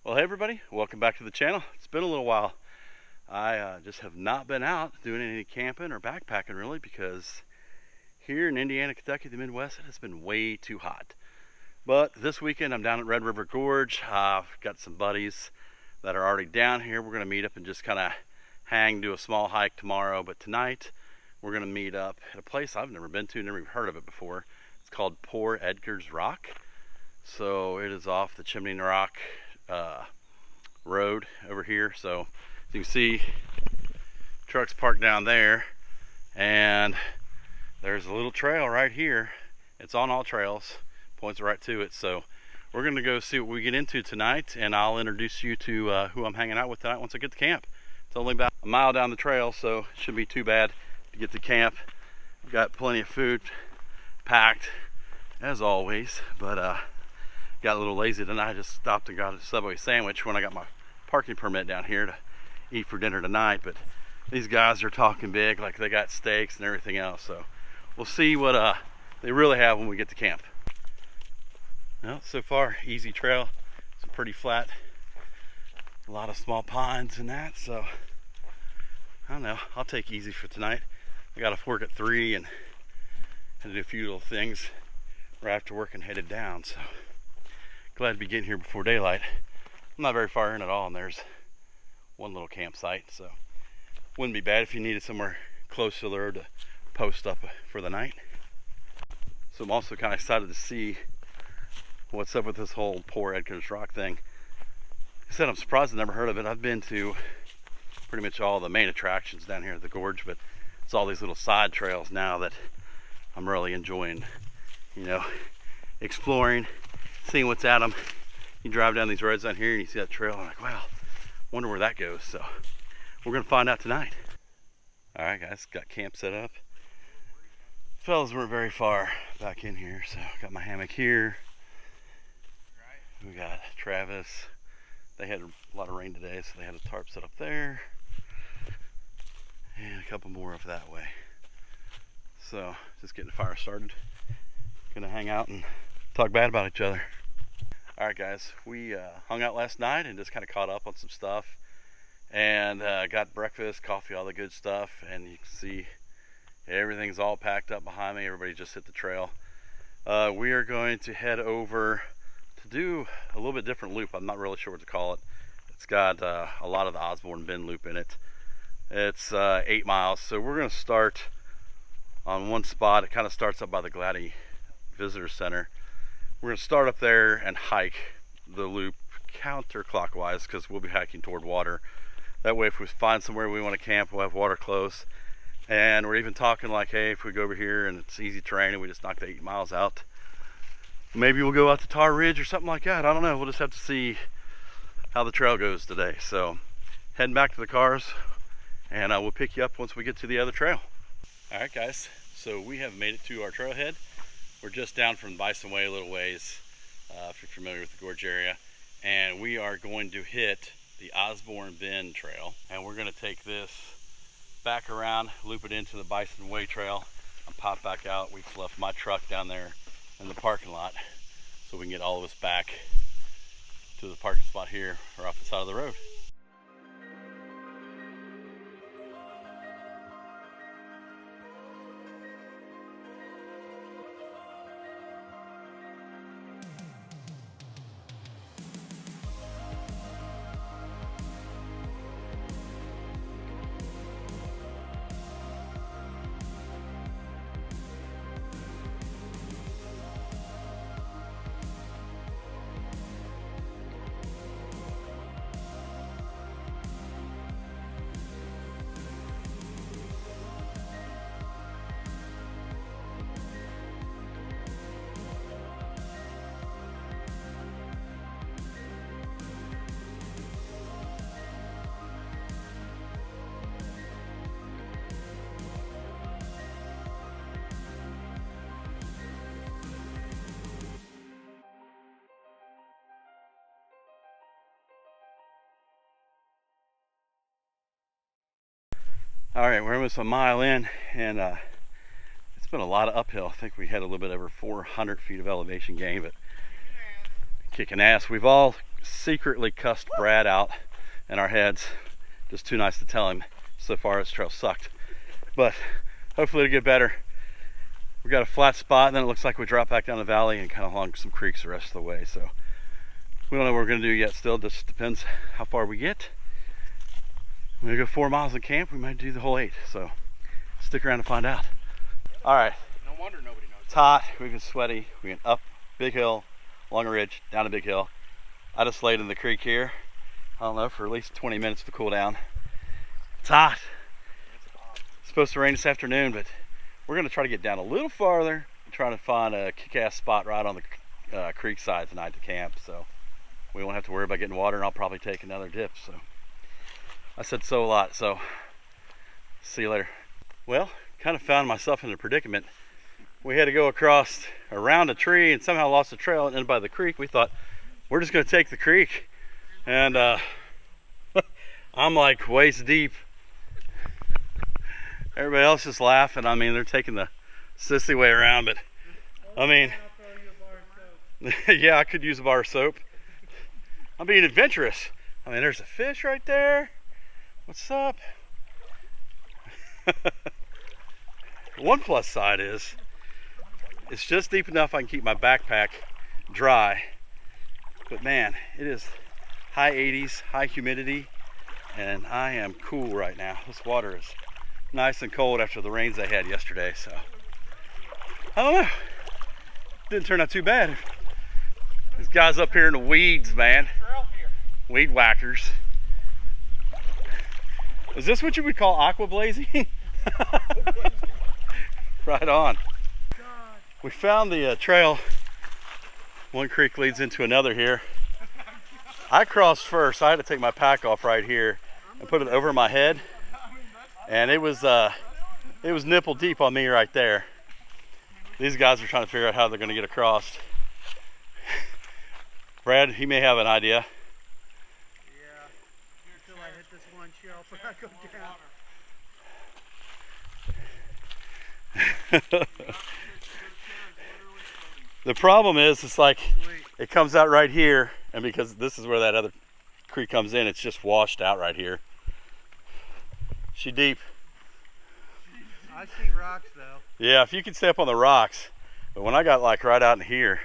Well, hey everybody, welcome back to the channel. It's been a little while. I just have not been out doing any camping or backpacking really, because here in Indiana, Kentucky, the Midwest, it has been way too hot. But this weekend I'm down at Red River Gorge. I've got some buddies that are already down here. We're going to meet up and just kind of do a small hike tomorrow. But tonight we're going to meet up at a place I've never been to, never even heard of it before. It's called Poor Edgar's Rock. So it is off the Chimney Rock road over here. So as you can see, trucks parked down there, and there's a little trail right here. It's on all trails, points right to it. So we're gonna go see what we get into tonight, and I'll introduce you to who I'm hanging out with tonight once I get to camp. It's only about a mile down the trail, so it shouldn't be too bad to get to camp. I've got plenty of food packed as always, but got a little lazy tonight. I just stopped and got a Subway sandwich when I got my parking permit down here to eat for dinner tonight. But these guys are talking big, like they got steaks and everything else. So we'll see what they really have when we get to camp. Well, so far, easy trail. It's pretty flat. A lot of small pines and that. So I don't know. I'll take easy for tonight. I got off work at 3 and had to do a few little things right after work and headed down. So glad to be getting here before daylight. I'm not very far in at all, and there's one little campsite, so wouldn't be bad if you needed somewhere close to there to post up for the night. So I'm also kind of excited to see what's up with this whole Poor Edgar's Rock thing. Like I said, I'm surprised I've never heard of it. I've been to pretty much all the main attractions down here at the gorge, but it's all these little side trails now that I'm really enjoying, you know, exploring, seeing what's at them. You drive down these roads down here and you see that trail, and I'm like, wow, wonder where that goes. So we're gonna find out tonight. All right, guys, got camp set up. Fellas weren't very far back in here, so got my hammock here. We got Travis. They had a lot of rain today, so they had a tarp set up there, and a couple more up that way. So just getting the fire started. Gonna hang out and talk bad about each other. All right, guys, we hung out last night and just kind of caught up on some stuff, and got breakfast, coffee, all the good stuff. And you can see everything's all packed up behind me. Everybody just hit the trail. We are going to head over to do a little bit different loop. I'm not really sure what to call it. It's got a lot of the Osborne bend loop in it. It's 8 miles, so we're going to start on one spot. It kind of starts up by the Gladdy Visitor Center. We're going to start up there and hike the loop counterclockwise, because we'll be hiking toward water. That way, if we find somewhere we want to camp, we'll have water close. And we're even talking like, hey, if we go over here and it's easy terrain and we just knock the 8 miles out, maybe we'll go out to Tar Ridge or something like that. I don't know. We'll just have to see how the trail goes today. So heading back to the cars, and we'll pick you up once we get to the other trail. All right, guys, so we have made it to our trailhead. We're just down from Bison Way a little ways, if you're familiar with the gorge area, and we are going to hit the Osborne Bend Trail, and we're going to take this back around, loop it into the Bison Way Trail, and pop back out. We've left my truck down there in the parking lot, so we can get all of us back to the parking spot here or off the side of the road. All right, we're almost a mile in, and it's been a lot of uphill. I think we had a little bit over 400 feet of elevation gain, but kicking ass. We've all secretly cussed Brad out in our heads. Just too nice to tell him. So far this trail sucked, but hopefully it'll get better. We got a flat spot and then it looks like we drop back down the valley and kind of along some creeks the rest of the way. So we don't know what we're going to do yet still. Just depends how far we get. We're going to go 4 miles in camp. We might do the whole 8. So stick around to find out. All right. No wonder nobody knows. It's hot. We've been sweaty. We went up big hill, along a ridge, down a big hill. I just laid in the creek here, I don't know, for at least 20 minutes to cool down. It's hot. It's supposed to rain this afternoon, but we're going to try to get down a little farther and try to find a kick-ass spot right on the creek side tonight to camp. So we won't have to worry about getting water, and I'll probably take another dip. So I said so a lot, so see you later. Well, kind of found myself in a predicament. We had to go across around a tree and somehow lost the trail and ended by the creek. We thought we're just going to take the creek, and I'm like waist deep. Everybody else just laughing. I mean, they're taking the sissy way around, but I mean, yeah, I could use a bar of soap. I'm being adventurous. I mean, there's a fish right there. What's up? One plus side is it's just deep enough I can keep my backpack dry. But man, it is high 80s, high humidity, and I am cool right now. This water is nice and cold after the rains I had yesterday, so I don't know. Didn't turn out too bad. These guys up here in the weeds, man. Weed whackers. Is this what you would call aqua blazing? Right on. We found the trail. One creek leads into another here. I crossed first. I had to take my pack off right here and put it over my head, and it was nipple deep on me right there. These guys are trying to figure out how they're going to get across. Brad, he may have an idea. Yeah, until I hit this one shelf and I go down. The problem is, it's like it comes out right here, and because this is where that other creek comes in, it's just washed out right here. She deep. I see rocks though. Yeah, if you can stay up on the rocks, but when I got like right out in here.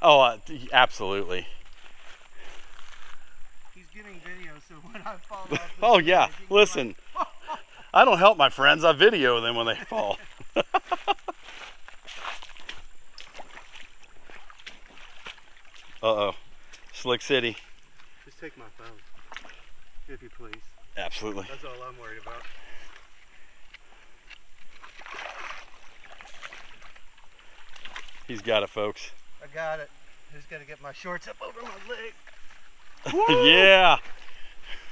Oh, absolutely. He's getting video, so when I fall off. Oh yeah, listen. I don't help my friends. I video them when they fall. Uh-oh. Slick City. Just take my phone, if you please. Absolutely. That's all I'm worried about. He's got it, folks. I got it. Just got to get my shorts up over my leg. Yeah.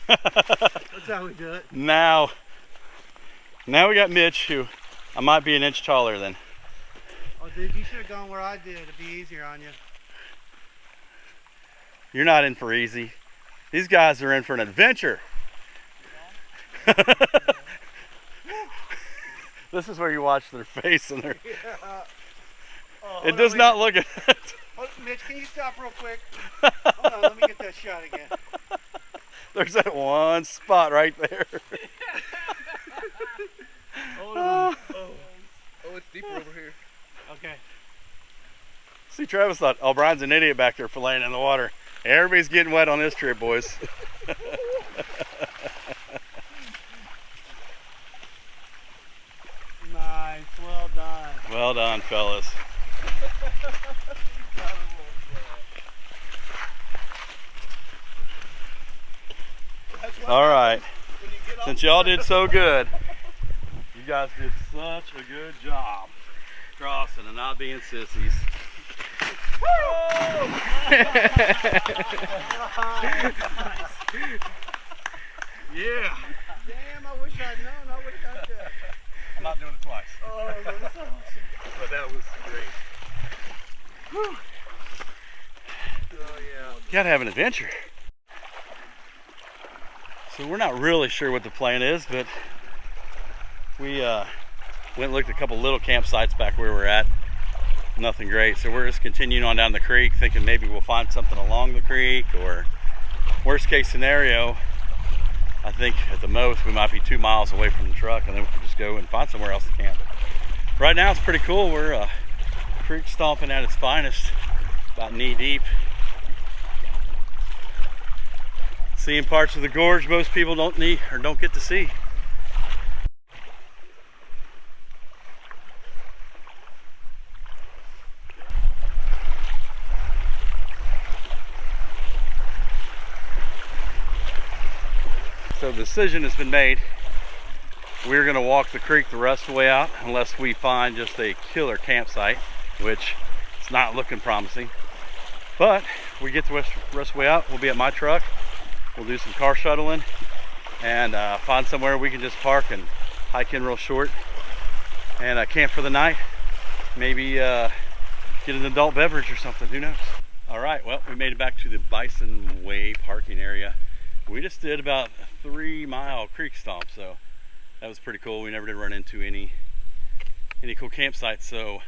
That's how we do it. Now we got Mitch, who I might be an inch taller than. Oh, dude, you should have gone where I did. It'd be easier on you. You're not in for easy. These guys are in for an adventure. This is where you watch their face and their. Yeah. Oh, it does not look at it. Oh, Mitch, can you stop real quick? Hold on, let me get that shot again. There's that one spot right there. Oh, it's deeper over here. Okay. See, Travis thought, oh, Brian's an idiot back there for laying in the water. Everybody's getting wet on this trip, boys. Nice, well done. Well done, fellas. All right. Since y'all did so good, you guys did such a good job crossing and not being sissies. Yeah. Damn, I wish I'd known. I would have got that. I'm not doing it twice. Oh, that was awesome. But that was great. Whew. Oh, yeah. You gotta have an adventure. So we're not really sure what the plan is, but we went and looked at a couple little campsites back where we're at. Nothing great, so we're just continuing on down the creek, thinking maybe we'll find something along the creek, or worst case scenario, I think at the most we might be 2 miles away from the truck, and then we can just go and find somewhere else to camp. Right now it's pretty cool. We're creek stomping at its finest, about knee deep. Seeing parts of the gorge most people don't get to see. So the decision has been made. We're gonna walk the creek the rest of the way out unless we find just a killer campsite, which it's not looking promising. But if we get the rest of the way out, we'll be at my truck. We'll do some car shuttling and find somewhere we can just park and hike in real short and camp for the night. Maybe get an adult beverage or something, who knows? All right, well, we made it back to the Bison Way parking area. We just did about a 3-mile creek stomp, so that was pretty cool. We never did run into any cool campsites, so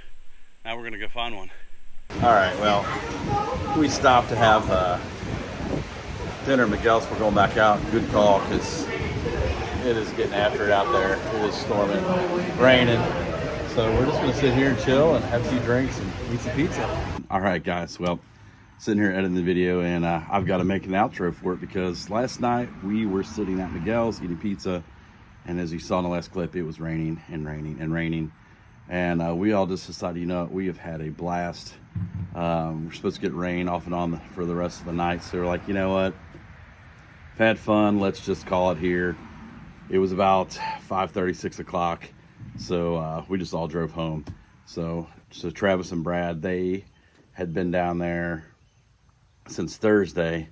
now we're gonna go find one. All right, well, we stopped to have dinner at Miguel's. We're going back out. Good call, because it is getting after it out there. It is storming, raining. So we're just gonna sit here and chill and have a few drinks and eat some pizza. All right, guys, well, sitting here editing the video, and I've got to make an outro for it, because last night we were sitting at Miguel's eating pizza, and as you saw in the last clip, it was raining and raining and raining, and we all just decided, you know, we have had a blast. We're supposed to get rain off and on for the rest of the night, so we're like, you know what, we've had fun, let's just call it here. It was about 5:30, 6 o'clock, so we just all drove home. So Travis and Brad, they had been down there since Thursday,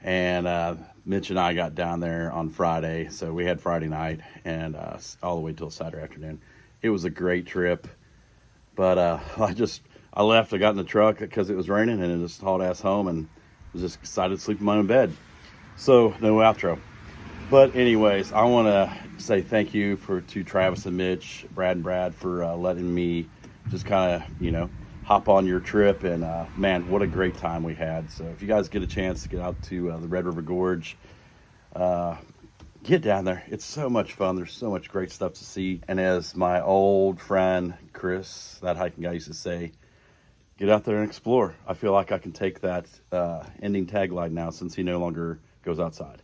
and Mitch and I got down there on Friday, so we had Friday night and all the way till Saturday afternoon. It was a great trip, but I left. I got in the truck because it was raining, and it just hauled ass home, and was just excited to sleep in my own bed. So no outro. But anyways, I want to say thank you to Travis and Mitch, Brad for letting me just kind of, you know, hop on your trip, and man, what a great time we had. So if you guys get a chance to get out to the Red River Gorge, get down there. It's so much fun. There's so much great stuff to see. And as my old friend Chris, that hiking guy, used to say, get out there and explore. I feel like I can take that ending tagline now, since he no longer goes outside.